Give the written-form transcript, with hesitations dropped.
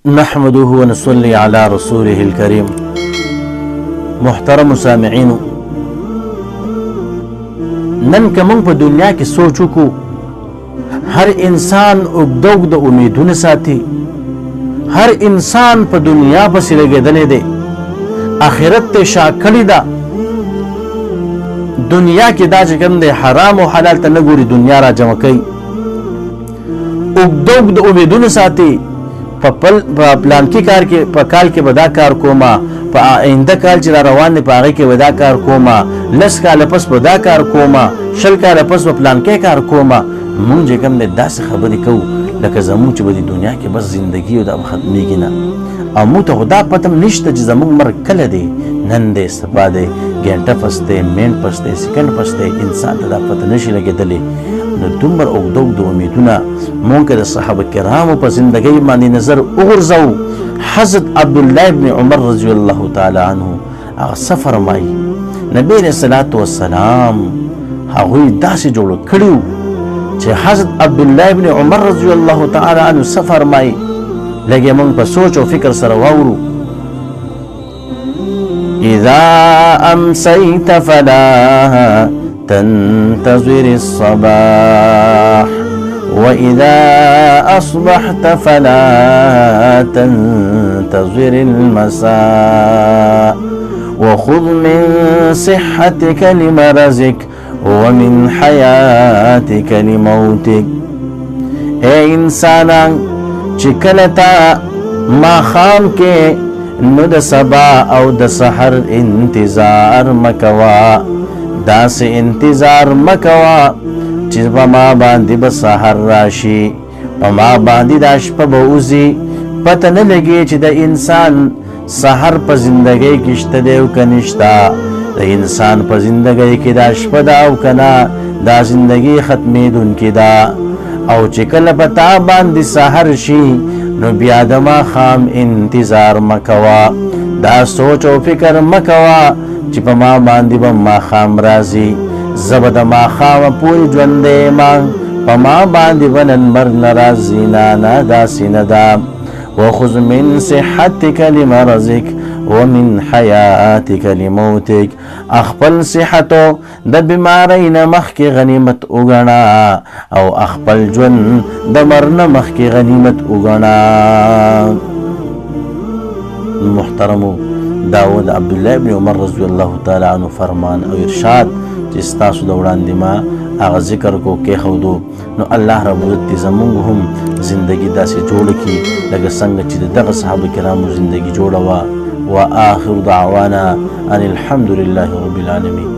نحمده ونصلي على رسوله الكريم. محترم سامعینو، نن که موږ په دنیا کې سوچ وکړو، هر انسان اوږده اوږده امیدونه ساتي، هر انسان په دنیا پسې لګېدلی دی، آخرت ته شا کړې ده. دنیا کې دا چې کوم دی حرام او حلال ته نه ګوري، دنیا را جمع کوي، اوږده اوږده امیدونه ساتي. په پلانکي کار کې په کال کې به دا کار کومه، په آینده کال چې را روان دی په هغې کې به دا کار کومه، 10 کاله پس به دا کار کومه، 20 کاله پس به پلانکی کار کومه. مونږ چې کوم دی داسې خبرې کوو لکه زمونږ چې به د دنیا کې بس زندګي او دا به ختمېږي نه. او موږ ته خو دا پته هم نشته چې زمونږ مرګ کله دی، نن دی، سبا دی، ګنټه پس دی، منټ پس دی، سکنډ پس دی. انسان ته دا پته نشي لګېدلی. نو دومره اوږده اوږده امیدونه مونږ که د صحابه کرامو په زندګۍ باندې نظر وغورځوو، حضرت عبدالله ابن عمر رضی الله تعالی عنه هغه څه فرمایي، نبی علیه الصلاة والسلام هغوی داسې جوړ کړي وو چې حضرت عبدالله ابن عمر رضی الله تعالی عنه څه فرمایي، لږ یې مونږ په سوچ او فکر سره واورو. اذا امسیت فلا تنتظر الصباح وإذا أصبحت فلا تنتظر المساء وخذ من صحتك لمرضك ومن حياتك لموتك. اے انسانان چې کله تا ماښام کې نو د سبا او د سحر انتظار مکوا، داسې انتظار مکوا چې په ما باندې به سحر راشي، په ما باندې دا شپه به وځي، پته نه لګي چې د انسان سحر په زندګۍ کې شته دی او که نشته. د انسان په زندګۍ کې دا شپه ده او که نه، دا زندګي ختمېدونکې ده. او چې کله په تا باندې سحر شي نو بیا د ماښام انتظار مکوه، دا سوچ او فکر مکوه چې په ما باندې به ماښام راځي، زه به د ماښامه پورې ژوندی یم، په ما باندې به نن مرګ نه راځي. نه داسې نه ده. وخذ من صحتک لمرضک ومن حیاتک لموتک. خپل صحتو د بیماری نه مخکې غنیمت وګڼه او خپل ژوند د مرګ نه مخکې غنیمت وګڼه. محترمو، داود عبدالله ابن عمر رضی الله تعالی عنه فرمان او ارشاد چې ستاسو د وړاندې ما هغه ذکر کو کېښودو، نو الله رب العزت دې زمونږ هم زندګي داسې جوړه کړي لکه څنګه چې د دغه صحابه کرامو زندګي جوړه وه. وآخر دعوانا ان الحمد لله رب العالمين.